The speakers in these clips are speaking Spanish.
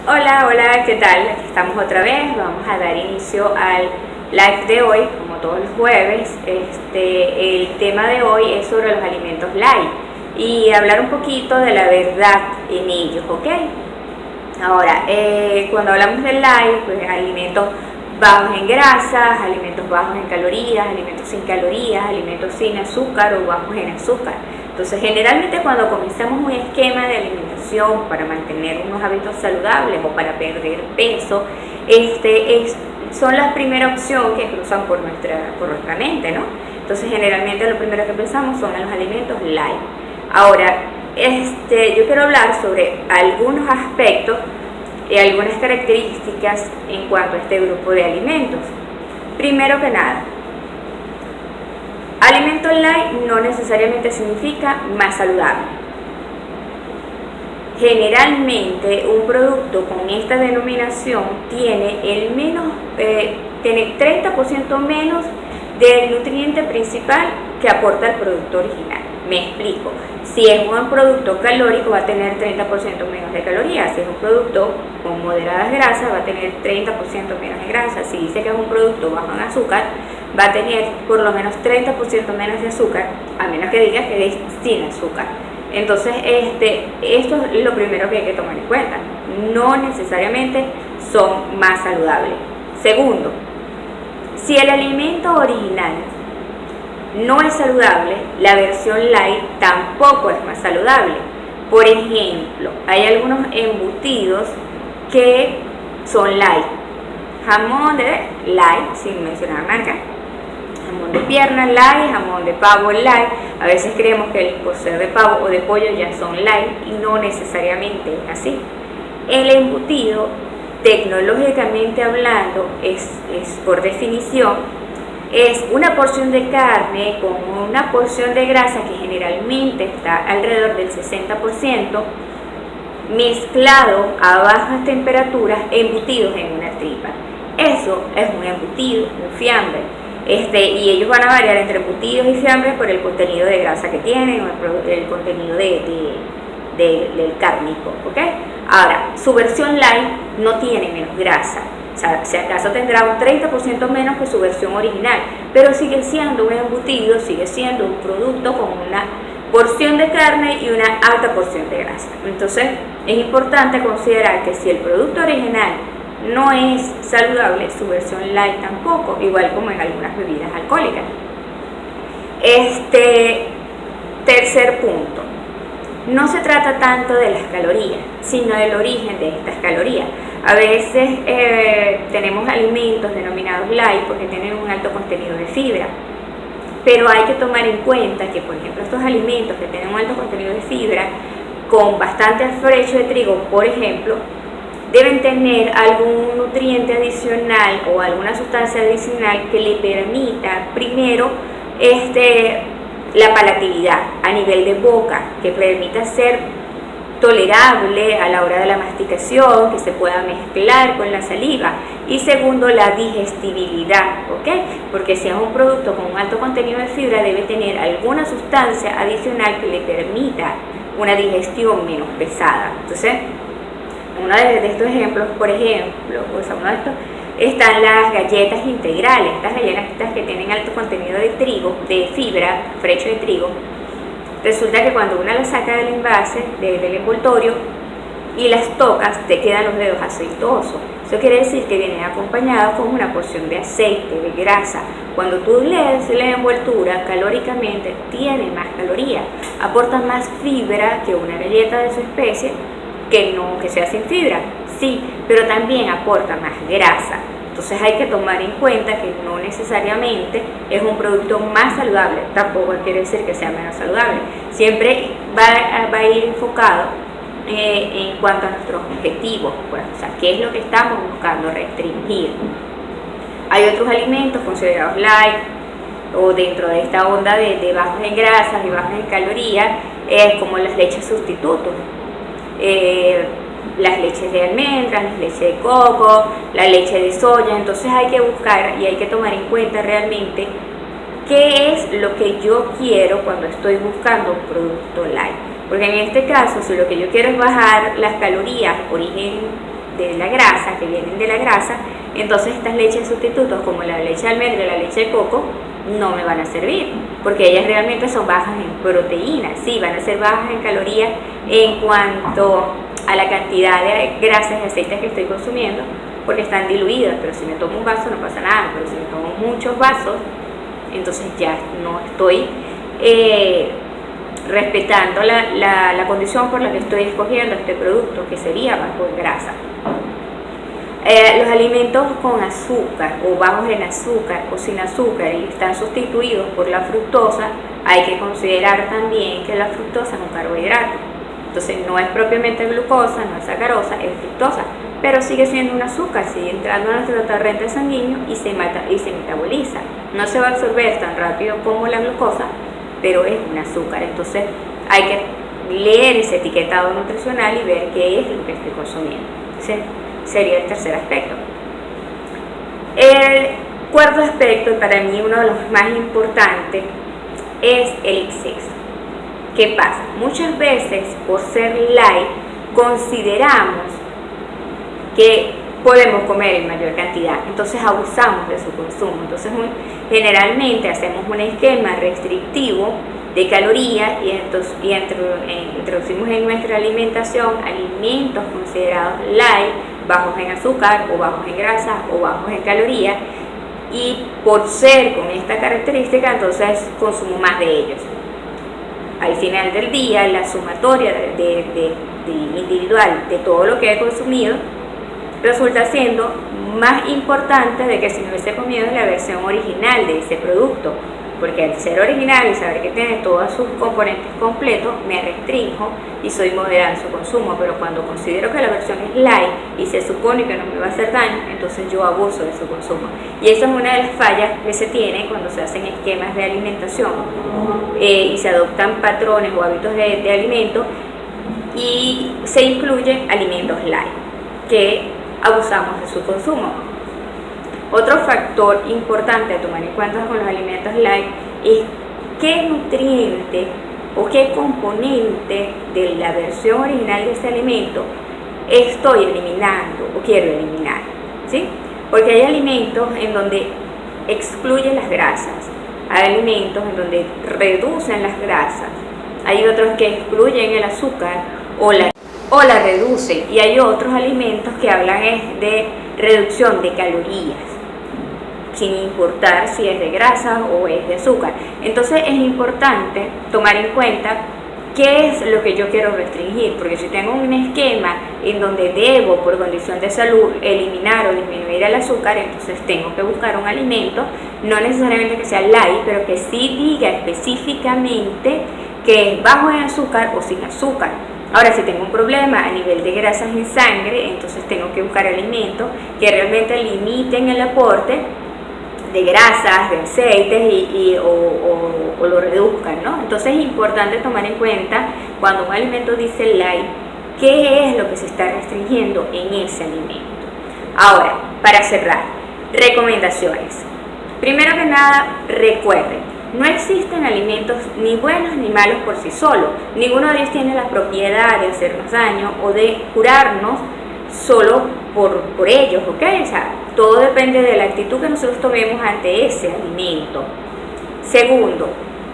Hola, hola, ¿qué tal? Aquí estamos otra vez. Vamos a dar inicio al live de hoy, como todos los jueves. El tema de hoy es sobre los alimentos light y hablar un poquito de la verdad en ellos, ¿ok? Ahora, cuando hablamos de light, pues alimentos bajos en grasas, alimentos bajos en calorías, alimentos sin calorías, alimentos sin azúcar o bajos en azúcar. Entonces, generalmente cuando comenzamos un esquema de alimentación para mantener unos hábitos saludables o para perder peso, son la primera opción que cruzan por nuestra mente, ¿no? Entonces, generalmente lo primero que pensamos son en los alimentos light. Ahora, yo quiero hablar sobre algunos aspectos y algunas características en cuanto a este grupo de alimentos. Primero que nada, alimento light no necesariamente significa más saludable. Generalmente un producto con esta denominación tiene tiene 30% menos del nutriente principal que aporta el producto original. Me explico. Si es un producto calórico va a tener 30% menos de calorías. Si es un producto con moderadas grasas va a tener 30% menos de grasa. Si dice que es un producto bajo en azúcar va a tener por lo menos 30% menos de azúcar, a menos que diga que es sin azúcar. Entonces esto es lo primero que hay que tomar en cuenta. No necesariamente son más saludables. Segundo, si el alimento original no es saludable, la versión light tampoco es más saludable. Por ejemplo, hay algunos embutidos que son light. Jamón de light, sin mencionar marca, jamón de pierna light, jamón de pavo light. A veces creemos que por ser de pavo o de pollo ya son light y no necesariamente es así. El embutido, tecnológicamente hablando, es por definición es una porción de carne con una porción de grasa que generalmente está alrededor del 60%, mezclado a bajas temperaturas, embutidos en una tripa. Eso es un embutido, un fiambre. Y ellos van a variar entre embutidos y fiambres por el contenido de grasa que tienen o el contenido del cárnico, ¿ok? Ahora, su versión light no tiene menos grasa. O sea, si acaso tendrá un 30% menos que su versión original, pero sigue siendo un embutido, sigue siendo un producto con una porción de carne y una alta porción de grasa. Entonces, es importante considerar que si el producto original no es saludable, su versión light tampoco, igual como en algunas bebidas alcohólicas. Tercer punto. No se trata tanto de las calorías, sino del origen de estas calorías. A veces tenemos alimentos denominados light porque tienen un alto contenido de fibra, pero hay que tomar en cuenta que, por ejemplo, estos alimentos que tienen un alto contenido de fibra, con bastante frecho de trigo, por ejemplo, deben tener algún nutriente adicional o alguna sustancia adicional que le permita, primero, la palatabilidad a nivel de boca, que permita ser tolerable a la hora de la masticación, que se pueda mezclar con la saliva, y segundo, la digestibilidad, ¿ok? Porque si es un producto con un alto contenido de fibra debe tener alguna sustancia adicional que le permita una digestión menos pesada. Entonces, uno de estos ejemplos, por ejemplo, uno de estos están las galletas integrales, estas galletas que tienen alto contenido de trigo, de fibra, frecho de trigo. Resulta que cuando uno las saca del envase, del envoltorio, y las tocas, te quedan los dedos aceitosos. Eso quiere decir que vienen acompañados con una porción de aceite, de grasa. Cuando tú lees la envoltura, calóricamente tiene más calorías, aporta más fibra que una galleta de su especie, que sea sin fibra, sí, pero también aporta más grasa. Entonces hay que tomar en cuenta que no necesariamente es un producto más saludable, tampoco quiere decir que sea menos saludable. Siempre va a ir enfocado en cuanto a nuestros objetivos, pues, o sea, qué es lo que estamos buscando restringir. Hay otros alimentos considerados light o dentro de esta onda de bajos en grasas y bajos en calorías, como las leches sustitutos. Las leches de almendras, las leches de coco, la leche de soya. Entonces hay que buscar y hay que tomar en cuenta realmente qué es lo que yo quiero cuando estoy buscando un producto light. Porque en este caso, si lo que yo quiero es bajar las calorías, origen de la grasa, que vienen de la grasa, entonces estas leches sustitutos como la leche de almendra y la leche de coco no me van a servir, porque ellas realmente son bajas en proteínas, sí, van a ser bajas en calorías en cuanto a la cantidad de grasas y aceites que estoy consumiendo, porque están diluidas, pero si me tomo un vaso no pasa nada, pero si me tomo muchos vasos, entonces ya no estoy respetando la condición por la que estoy escogiendo este producto, que sería bajo en grasa. Los alimentos con azúcar o bajos en azúcar o sin azúcar y están sustituidos por la fructosa, hay que considerar también que la fructosa es un carbohidrato. Entonces no es propiamente glucosa, no es sacarosa, es fructosa, pero sigue siendo un azúcar, sigue entrando a nuestro torrente sanguíneo y se metaboliza. No se va a absorber tan rápido como la glucosa, pero es un azúcar. Entonces hay que leer ese etiquetado nutricional y ver qué es lo que estoy consumiendo. Ese sería el tercer aspecto. El cuarto aspecto, y para mí uno de los más importantes, es el exceso. ¿Qué pasa? Muchas veces, por ser light, consideramos que podemos comer en mayor cantidad, entonces abusamos de su consumo. Entonces generalmente hacemos un esquema restrictivo de calorías y introducimos en nuestra alimentación alimentos considerados light, bajos en azúcar o bajos en grasa o bajos en calorías, y por ser con esta característica entonces consumo más de ellos. Al final del día, la sumatoria individual de todo lo que he consumido resulta siendo más importante de que si me hubiese comido la versión original de ese producto, porque al ser original y saber que tiene todos sus componentes completos, me restrinjo y soy moderada en su consumo. Pero cuando considero que la versión es light y se supone que no me va a hacer daño, entonces yo abuso de su consumo. Y esa es una de las fallas que se tiene cuando se hacen esquemas de alimentación y se adoptan patrones o hábitos de alimento y se incluyen alimentos light, que abusamos de su consumo. Otro factor importante a tomar en cuenta con los alimentos light es qué nutriente o qué componente de la versión original de ese alimento estoy eliminando o quiero eliminar, ¿sí? Porque hay alimentos en donde excluyen las grasas, hay alimentos en donde reducen las grasas, hay otros que excluyen el azúcar o la reducen, y hay otros alimentos que hablan de reducción de calorías, sin importar si es de grasa o es de azúcar. Entonces es importante tomar en cuenta qué es lo que yo quiero restringir, porque si tengo un esquema en donde debo, por condición de salud, eliminar o disminuir el azúcar, entonces tengo que buscar un alimento, no necesariamente que sea light, pero que sí diga específicamente que es bajo en azúcar o sin azúcar. Ahora, si tengo un problema a nivel de grasas en sangre, entonces tengo que buscar alimentos que realmente limiten el aporte de grasas, de aceites o lo reduzcan, ¿no? Entonces es importante tomar en cuenta cuando un alimento dice light, qué es lo que se está restringiendo en ese alimento. Ahora, para cerrar, recomendaciones. Primero que nada, recuerden, no existen alimentos ni buenos ni malos por sí solos. Ninguno de ellos tiene la propiedad de hacernos daño o de curarnos solo por ellos, ¿ok? O sea, todo depende de la actitud que nosotros tomemos ante ese alimento. Segundo,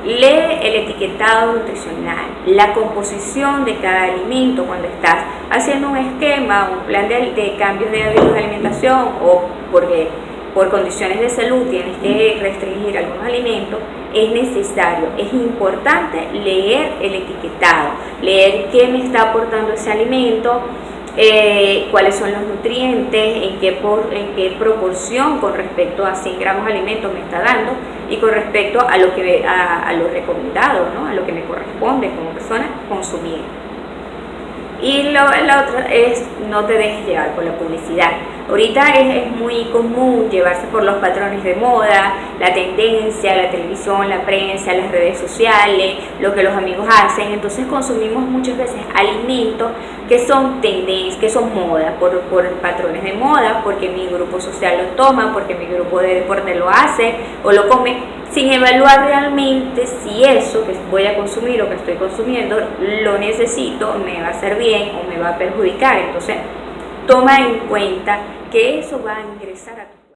lee el etiquetado nutricional, la composición de cada alimento cuando estás haciendo un esquema, un plan de cambios de hábitos de alimentación o porque por condiciones de salud tienes que restringir algunos alimentos. Es necesario, es importante leer el etiquetado, leer qué me está aportando ese alimento, cuáles son los nutrientes, en qué proporción con respecto a 100 gramos de alimento me está dando y con respecto a lo recomendado, ¿no? A lo que me corresponde como persona consumir. Y la otra es no te dejes llevar por la publicidad. Ahorita es muy común llevarse por los patrones de moda, la tendencia, la televisión, la prensa, las redes sociales, lo que los amigos hacen. Entonces consumimos muchas veces alimentos que son tendencias, que son moda, por patrones de moda, porque mi grupo social lo toma, porque mi grupo de deporte lo hace o lo come, sin evaluar realmente si eso que voy a consumir o que estoy consumiendo lo necesito, me va a hacer bien o me va a perjudicar. Entonces, toma en cuenta que eso va a ingresar a tu